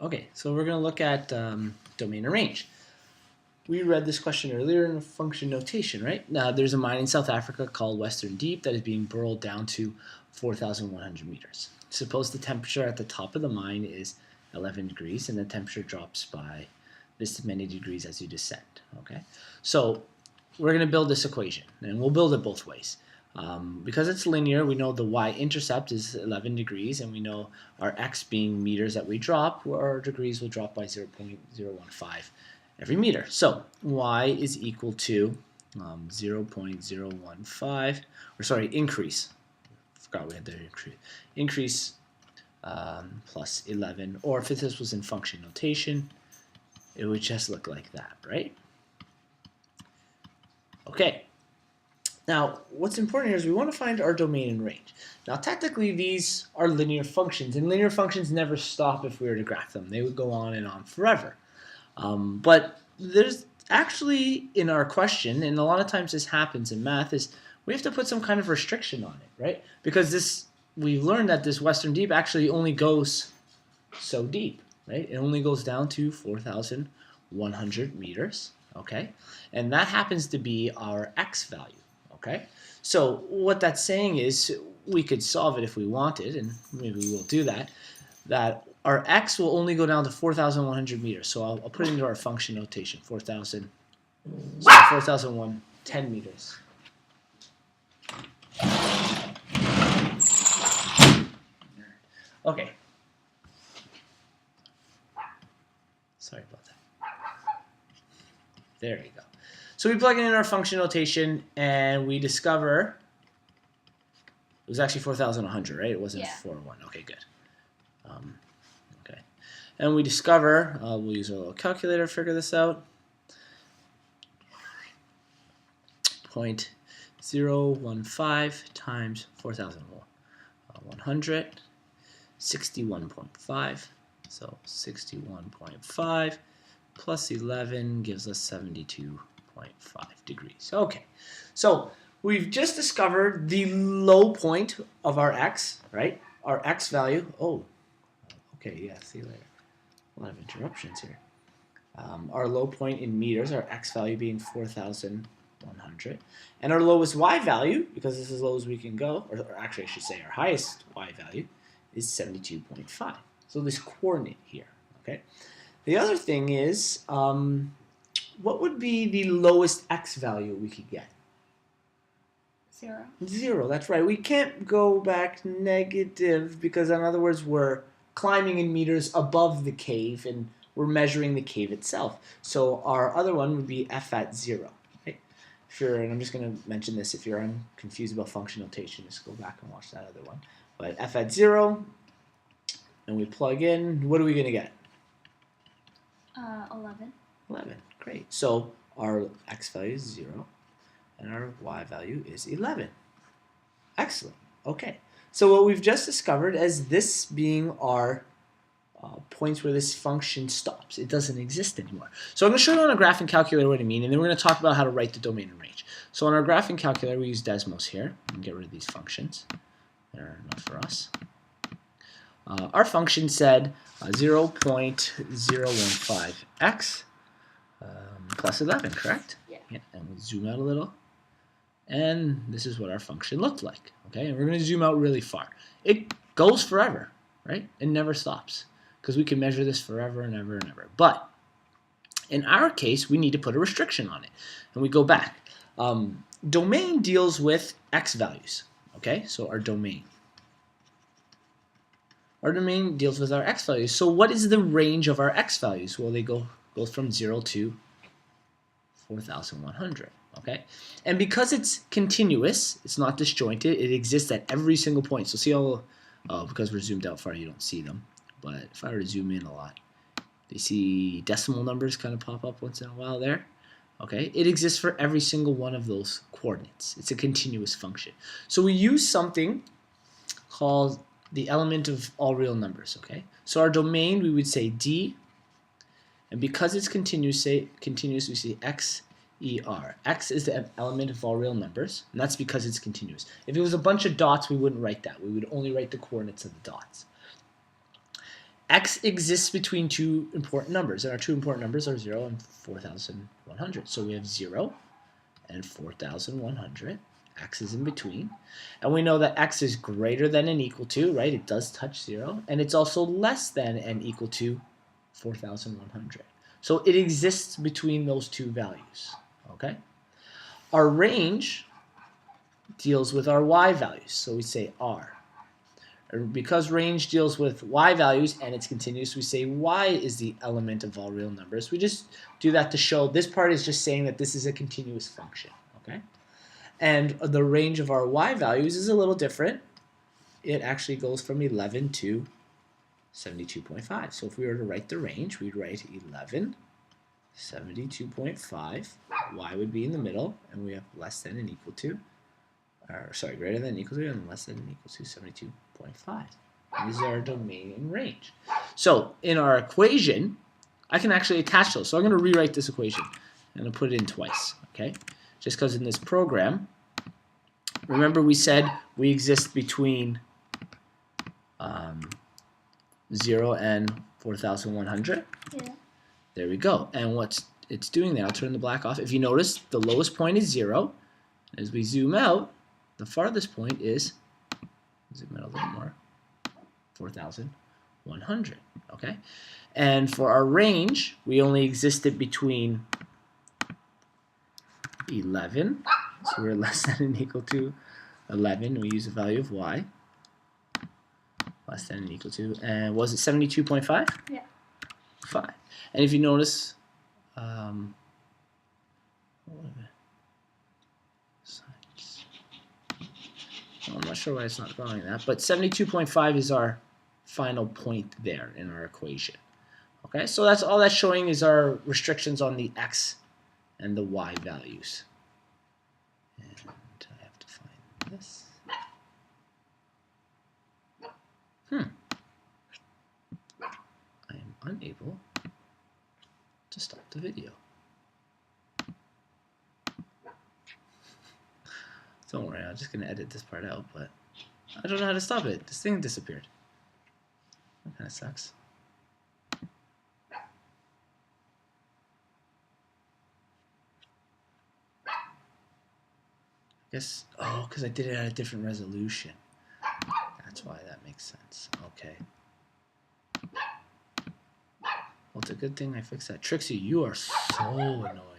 Okay, so we're going to look at domain and range. We read this question earlier in function notation, right? Now, there's a mine in South Africa called Western Deep that is being burrowed down to 4,100 meters. Suppose the temperature at the top of the mine is 11 degrees and the temperature drops by this many degrees as you descend, okay? So we're going to build this equation, and we'll build it both ways. Because it's linear, we know the y-intercept is 11 degrees, and we know our x being meters that we drop, our degrees will drop by 0.015 every meter. So y is equal to 0.015, or sorry, increase. I forgot we had the increase plus 11, or if this was in function notation, it would just look like that, right? Okay. Now, what's important here is we want to find our domain and range. Now, technically, these are linear functions, and linear functions never stop if we were to graph them. They would go on and on forever. But there's actually, in our question, and a lot of times this happens in math, is we have to put some kind of restriction on it, right? Because we've learned that this Western Deep actually only goes so deep, right? It only goes down to 4,100 meters, okay? And that happens to be our x value. Okay, so what that's saying is we could solve it if we wanted, and maybe we'll do that, that our x will only go down to 4,100 meters. So I'll put it into our function notation, 4,110 meters. Okay. Sorry about that. There you go. So we plug it in our function notation, and we discover it was actually 4,100, right? It wasn't 401. Okay, good. Okay, and we discover we'll use our little calculator to figure this out. 0.015 times 4,100, 61.5. So 61.5 plus 11 gives us 72.5 degrees. Okay, so we've just discovered the low point of our x, right? Our x value. Oh, okay, yeah, see you later. A lot of interruptions here. Our low point in meters, our x value being 4,100. And our lowest y value, because this is as low as we can go, or actually I should say our highest y value, is 72.5. So this coordinate here, okay? The other thing is, what would be the lowest x value we could get? 0. 0, that's right. We can't go back negative because, in other words, we're climbing in meters above the cave and we're measuring the cave itself. So our other one would be f at 0. Right? Sure, and I'm just going to mention this. If you're confused about function notation, just go back and watch that other one. But f at 0, and we plug in, what are we going to get? 11. 11. Great. So our x value is 0, and our y value is 11. Excellent. Okay. So what we've just discovered is this being our points where this function stops. It doesn't exist anymore. So I'm going to show you on a graphing calculator what I mean, and then we're going to talk about how to write the domain and range. So on our graphing calculator, we use Desmos here. And get rid of these functions. They're not for us. Our function said 0.015x plus 11, correct? Yeah. And we'll zoom out a little. And this is what our function looked like. Okay, and we're going to zoom out really far. It goes forever, right? It never stops because we can measure this forever and ever and ever. But in our case, we need to put a restriction on it. And we go back. Domain deals with x values. Okay, so our domain. Our domain deals with our x values. So what is the range of our x values? Well, they goes from 0 to 4,100. Okay, and because it's continuous, it's not disjointed. It exists at every single point. So see how, because we're zoomed out far, you don't see them. But if I were to zoom in a lot, you see decimal numbers kind of pop up once in a while there. Okay, it exists for every single one of those coordinates. It's a continuous function. So we use something called the element of all real numbers. Okay, so our domain we would say D, and because it's continuous, we say x. X is the element of all real numbers, and that's because it's continuous. If it was a bunch of dots, we wouldn't write that. We would only write the coordinates of the dots. x exists between two important numbers, and our two important numbers are 0 and 4,100. So we have 0 and 4,100. X is in between. And we know that x is greater than and equal to, right? It does touch 0. And it's also less than and equal to 4,100. So it exists between those two values, okay? Our range deals with our y values, so we say r. Because range deals with y values and it's continuous, we say y is the element of all real numbers. We just do that to show this part is just saying that this is a continuous function, okay? And the range of our y values is a little different. It actually goes from 11 to 72.5. So if we were to write the range, we'd write 11, 72.5. Y would be in the middle, and we have less than and equal to, or sorry, greater than and equal to, and less than and equal to 72.5. These are our domain and range. So in our equation, I can actually attach those. So I'm going to rewrite this equation. I'm going to put it in twice, okay? Just because in this program, remember we said we exist between 0 and 4,100? Yeah. There we go. And what it's doing there, I'll turn the black off. If you notice, the lowest point is 0. As we zoom out, the farthest point is, zoom out a little more, 4,100, okay? And for our range, we only existed between 11, so we're less than and equal to 11. We use the value of y, less than and equal to, and was it 72.5? Yeah. 5. And if you notice, I'm not sure why it's not drawing that, but 72.5 is our final point there in our equation. Okay, so that's all that's showing is our restrictions on the x and the y values. And I have to find this. I am unable to stop the video. Don't worry, I'm just going to edit this part out, but I don't know how to stop it. This thing disappeared. That kind of sucks. I guess, oh, because I did it at a different resolution. That's why that makes sense. Okay. Well, it's a good thing I fixed that. Trixie, you are so annoying.